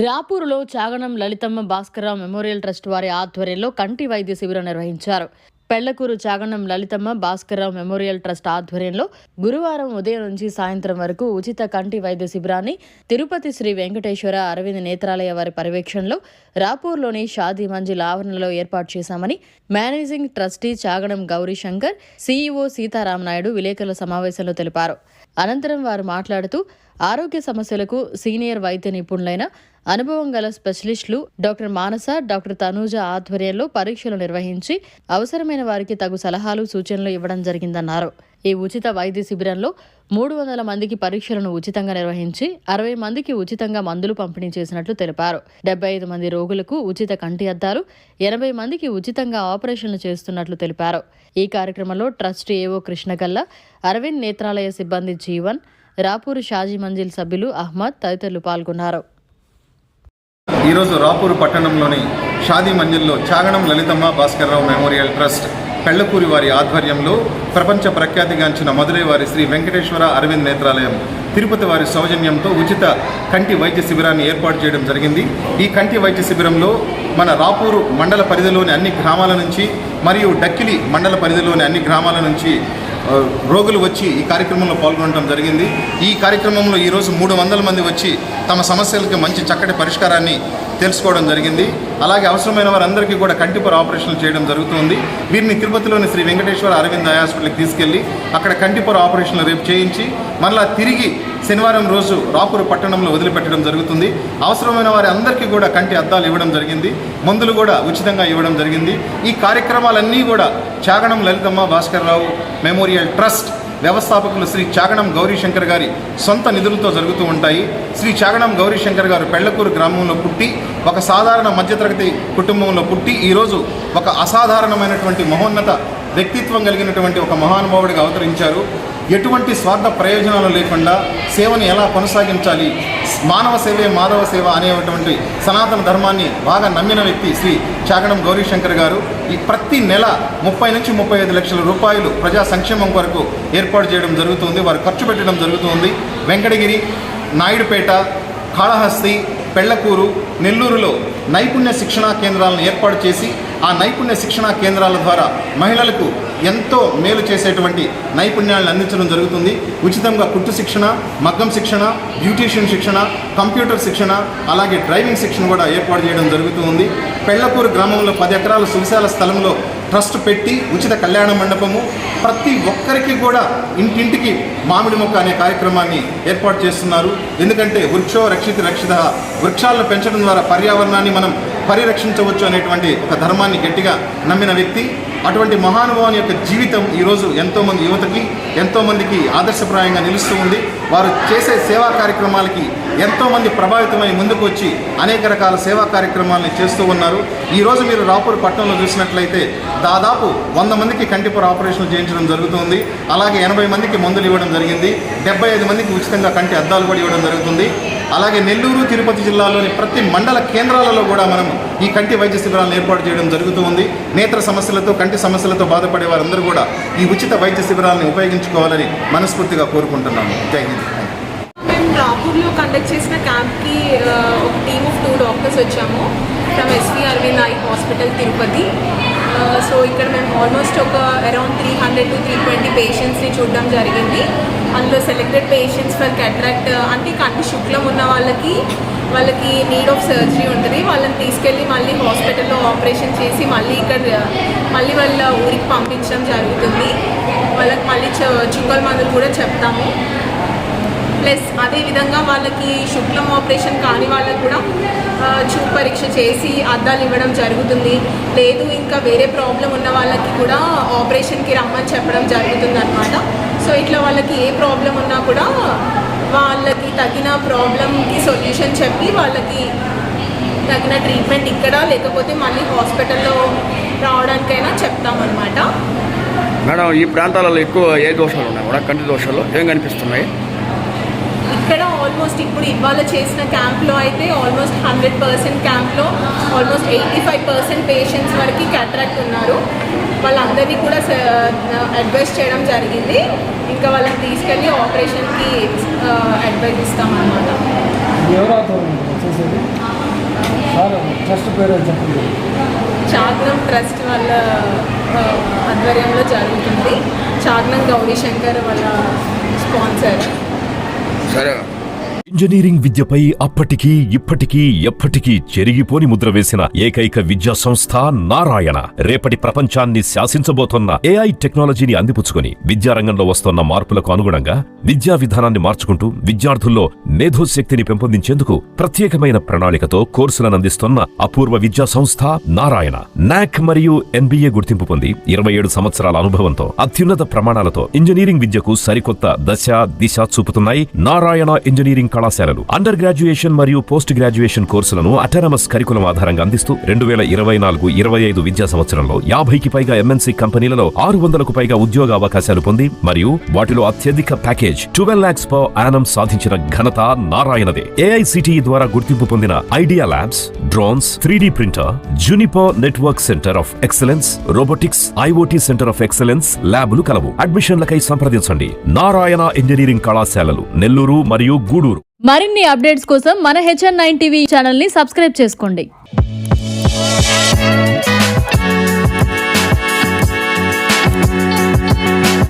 రాపూరులో Chaganam Lalithamma Bhaskara Rao memorial trust వారి ఆధ్వర్యంలో కంటి వైద్య శిబిరం నిర్వహించారు. పెళ్లకూరు చాగనం లలితమ్మ భాస్కరరావు మెమోరియల్ ట్రస్ట్ ఆధ్వర్యంలో గురువారం ఉదయం నుంచి సాయంత్రం వరకు ఉచిత కంటి వైద్య శిబిరాన్ని తిరుపతి శ్రీ వెంకటేశ్వర అరవింద్ నేత్రాలయ వారి పర్యవేక్షణలో రాపూర్లోని షాదీ మంజిల్ ఆవరణలో ఏర్పాటు చేశామని managing trustee Chaganam Gowrishankar, CEO Sitaramanaidu విలేకరుల సమావేశంలో తెలిపారు. అనంతరం వారు మాట్లాడుతూ ఆరోగ్య సమస్యలకు సీనియర్ వైద్య నిపుణులైన అనుభవం గల స్పెషలిస్టులు డాక్టర్ మానస, డాక్టర్ తనూజ ఆధ్వర్యంలో పరీక్షలు నిర్వహించి అవసరమైన వారికి తగు సలహాలు, సూచనలు ఇవ్వడం జరిగిందన్నారు. ఈ ఉచిత వైద్య శిబిరంలో 300 మందికి పరీక్షలను ఉచితంగా నిర్వహించి 60 మందికి ఉచితంగా మందులు పంపిణీ చేసినట్లు తెలిపారు. 75 మంది రోగులకు ఉచిత కంటి అద్దాలు, 80 మందికి ఉచితంగా ఆపరేషన్లు చేస్తున్నట్లు తెలిపారు. ఈ కార్యక్రమంలో ట్రస్ట్ ఏవో కృష్ణగల్ల, అరవింద్ నేత్రాలయ సిబ్బంది జీవన్, రాపూరు షాజీ మంజిల్ సభ్యులు అహ్మద్ తదితరులు పాల్గొన్నారు. ఈరోజు రాపూరు పట్టణంలోని షాదీ మంజిల్లో చాగనం లలితమ్మ భాస్కరరావు మెమోరియల్ ట్రస్ట్ పెళ్లకూరి వారి ఆధ్వర్యంలో ప్రపంచ ప్రఖ్యాతిగాంచిన మధురై వారి శ్రీ వెంకటేశ్వర అరవింద్ నేత్రాలయం తిరుపతి వారి సౌజన్యంతో ఉచిత కంటి వైద్య శిబిరాన్ని ఏర్పాటు చేయడం జరిగింది. ఈ కంటి వైద్య శిబిరంలో మన రాపూరు మండల పరిధిలోని అన్ని గ్రామాల నుంచి మరియు డక్కిలి మండల పరిధిలోని అన్ని గ్రామాల నుంచి రోగులు వచ్చి ఈ కార్యక్రమంలో పాల్గొనడం జరిగింది. ఈ కార్యక్రమంలో ఈరోజు 300 మంది వచ్చి తమ సమస్యలకి మంచి చక్కటి పరిష్కారాన్ని తెలుసుకోవడం జరిగింది. అలాగే అవసరమైన వారందరికీ కూడా కంటిపొర ఆపరేషన్లు చేయడం జరుగుతుంది. వీరిని తిరుపతిలోని శ్రీ వెంకటేశ్వర అరవింద్ ఐ హాస్పిటల్కి తీసుకెళ్లి అక్కడ కంటిపొర ఆపరేషన్లు రేపు చేయించి మరలా తిరిగి శనివారం రోజు రాపూరు పట్టణంలో వదిలిపెట్టడం జరుగుతుంది. అవసరమైన వారి అందరికీ కూడా కంటి అద్దాలు ఇవ్వడం జరిగింది, మందులు కూడా ఉచితంగా ఇవ్వడం జరిగింది. ఈ కార్యక్రమాలన్నీ కూడా చాగనం లలితమ్మ భాస్కరరావు మెమోరియల్ ట్రస్ట్ వ్యవస్థాపకులు శ్రీ చాగనం గౌరీశంకర్ గారి సొంత నిధులతో జరుగుతూ ఉంటాయి. శ్రీ చాగనం గౌరీశంకర్ గారు పెళ్లకూరు గ్రామంలో పుట్టి ఒక సాధారణ మధ్యతరగతి కుటుంబంలో పుట్టి ఈరోజు ఒక అసాధారణమైనటువంటి మహోన్నత వ్యక్తిత్వం కలిగినటువంటి ఒక మహానుభావుడిగా అవతరించారు. ఎటువంటి స్వార్థ ప్రయోజనాలు లేకుండా సేవను ఎలా కొనసాగించాలి, మానవ సేవే మాధవ సేవ అనేటువంటి సనాతన ధర్మాన్ని బాగా నమ్మిన వ్యక్తి శ్రీ చాగనం గౌరీశంకర్ గారు. ఈ ప్రతి నెల 30 నుంచి 35 లక్షల రూపాయలు ప్రజా సంక్షేమం కొరకు ఏర్పాటు చేయడం జరుగుతుంది. వారు ఖర్చు పెట్టడం జరుగుతుంది. వెంకటగిరి, నాయుడుపేట, కాళహస్తి, పెళ్లకూరు, నెల్లూరులో నైపుణ్య శిక్షణా కేంద్రాలను ఏర్పాటు చేసి ఆ నైపుణ్య శిక్షణా కేంద్రాల ద్వారా మహిళలకు ఎంతో మేలు చేసేటువంటి నైపుణ్యాలను అందించడం జరుగుతుంది. ఉచితంగా కుట్టు శిక్షణ, మగ్గం శిక్షణ, బ్యూటీషియన్ శిక్షణ, కంప్యూటర్ శిక్షణ, అలాగే డ్రైవింగ్ శిక్షణ కూడా ఏర్పాటు చేయడం జరుగుతుంది. పెళ్లకూరు గ్రామంలో 10 ఎకరాల సువిశాల స్థలంలో ట్రస్ట్ పెట్టి ఉచిత కళ్యాణ మండపము, ప్రతి ఒక్కరికి కూడా ఇంటింటికి మామిడి మొక్క అనే కార్యక్రమాన్ని ఏర్పాటు చేస్తున్నారు. ఎందుకంటే వృక్షో రక్షిత రక్షిత, వృక్షాలను పెంచడం ద్వారా పర్యావరణాన్ని మనం పరిరక్షించవచ్చు అనేటువంటి ఒక ధర్మాన్ని గట్టిగా నమ్మిన వ్యక్తి. అటువంటి మహానుభావుని యొక్క జీవితం ఈరోజు ఎంతోమంది యువతకి, ఎంతోమందికి ఆదర్శప్రాయంగా నిలుస్తూ ఉంది. వారు చేసే సేవా కార్యక్రమాలకి ఎంతోమంది ప్రభావితమై ముందుకు వచ్చి అనేక రకాల సేవా కార్యక్రమాలను చేస్తూ ఉన్నారు. ఈరోజు మీరు రాపూర్ పట్టణంలో చూసినట్లయితే దాదాపు 100 మందికి కంటిపొర ఆపరేషన్లు చేయించడం జరుగుతుంది. అలాగే 80 మందికి మందులు ఇవ్వడం జరిగింది. 75 మందికి ఉచితంగా కంటి అద్దాలు కూడా ఇవ్వడం జరుగుతుంది. అలాగే నెల్లూరు, తిరుపతి జిల్లాలోని ప్రతి మండల కేంద్రాలలో కూడా మనం ఈ కంటి వైద్య శిబిరాలను ఏర్పాటు చేయడం జరుగుతూ ఉంది. నేత్ర సమస్యలతో, కంటి సమస్యలతో బాధపడే వారందరూ కూడా ఈ ఉచిత వైద్య శిబిరాలను ఉపయోగించుకోవాలని మనస్ఫూర్తిగా కోరుకుంటున్నాము. జై హింద్. మేము రాపూర్లో కండక్ట్ చేసిన క్యాంప్కి ఒక టీమ్ ఆఫ్ 2 డాక్టర్స్ వచ్చాము from SV Aravind eye hospital Tirupati. So ఇక్కడ మేము ఆల్మోస్ట్ ఒక అరౌండ్ 300 to 320 పేషెంట్స్ని చూడడం జరిగింది. అందులో సెలెక్టెడ్ పేషెంట్స్ ఫర్ క్యాట్రాక్ట్ అంటే కంటి శుక్లం ఉన్న వాళ్ళకి నీడ్ ఆఫ్ సర్జరీ ఉంటుంది. వాళ్ళని తీసుకెళ్ళి మళ్ళీ హాస్పిటల్లో ఆపరేషన్ చేసి మళ్ళీ వాళ్ళ ఊరికి పంపించడం జరుగుతుంది. వాళ్ళకి మళ్ళీ చుక్కల మందులు కూడా చెప్తాము. ప్లస్ అదేవిధంగా వాళ్ళకి శుక్లం ఆపరేషన్ కాని వాళ్ళకి కూడా చూపు పరీక్ష చేసి అద్దాలు ఇవ్వడం జరుగుతుంది. లేదు ఇంకా వేరే ప్రాబ్లం ఉన్న వాళ్ళకి కూడా ఆపరేషన్కి రమ్మని చెప్పడం జరుగుతుంది అన్నమాట. సో ఇట్లా వాళ్ళకి ఏ ప్రాబ్లం ఉన్నా కూడా వాళ్ళకి తగిన ప్రాబ్లంకి సొల్యూషన్ చెప్పి వాళ్ళకి తగిన ట్రీట్మెంట్ ఇక్కడ లేకపోతే మళ్ళీ హాస్పిటల్లో రావడానికైనా చెప్తామన్నమాట. మేడం, ఈ ప్రాంతాలలో ఎక్కువ ఏ దోషాలు ఉన్నాయి కూడా, కంటి దోషాలు ఏం కనిపిస్తున్నాయి? ఇక్కడ ఆల్మోస్ట్ ఇప్పుడు ఇవాళ చేసిన క్యాంప్లో అయితే ఆల్మోస్ట్ 100% క్యాంప్లో ఆల్మోస్ట్ 85% పేషెంట్స్ వరకు క్యాట్రాక్ట్ ఉన్నారు. వాళ్ళందరినీ కూడా అడ్వైస్ చేయడం జరిగింది. ఇంకా వాళ్ళని తీసుకెళ్ళి ఆపరేషన్కి అడ్వైస్ ఇస్తామన్నమాట. ఎవరు ఆధ్వర్యం చేసేది సార్ ట్రస్ట్ పేరు చెప్పండి. చాగ్నం ట్రస్ట్ వాళ్ళ ఆధ్వర్యంలో జరుగుతుంది. చాగ్నం గౌరీశంకర్ వాళ్ళ స్పాన్సర్. సరే. ఇంజనీరింగ్ విద్యపై అప్పటికీ ఇప్పటికీ ఎప్పటికీ చెరిగిపోని ముద్ర వేసిన ఏకైక విద్యా సంస్థ నారాయణ. రేపటి ప్రపంచాన్ని శాసించబోతోన్న ఏఐ టెక్నాలజీని అందిపుచ్చుకొని విద్యారంగంలో వస్తోన్న మార్పులకు అనుగుణంగా విద్యా విధానాన్ని మార్చుకుంటూ విద్యార్థుల్లో మేధోశక్తిని పెంపొందించేందుకు ప్రత్యేకమైన ప్రణాళికతో కోర్సులను అందిస్తున్న అపూర్వ విద్యా సంస్థ నారాయణ. నాక్ మరియు NBA గుర్తింపు పొంది 27 సంవత్సరాల అనుభవంతో అత్యున్నత ప్రమాణాలతో ఇంజనీరింగ్ విద్యకు సరికొత్త దశ దిశ చూపుతున్నాయి నారాయణ ఇంజనీరింగ్ కళాశాలలు. అండర్ గ్రాడ్యుయేషన్ మరియు పోస్ట్ గ్రాడ్యుయేషన్ కోర్సులను అటానమస్ కరికులం ఆధారంగా అందిస్తూ 2024-25 విద్యా సంవత్సరంలో 50కి పైగా MNC కంపెనీలలో 600కు పైగా ఉద్యోగ అవకాశాలు పొంది మరియు వాటిలో అత్యధిక ప్యాకేజ్ 12 lakhs per annum సాధించిన ఘనత నారాయణదే. AICTE ద్వారా గుర్తింపు పొందిన idea labs, drones, 3D printer, Juniper network centre of excellence, robotics, IoT centre of excellence ల్యాబులు కలవు. అడ్మిషన్లకై సంప్రదించండి. నారాయణ ఇంజనీరింగ్ కళాశాలలు, నెల్లూరు మరియు గూడూరు. మరిన్ని అప్డేట్స్ కోసం మన HN9 TV ఛానల్ ని సబ్స్క్రైబ్ చేసుకోండి.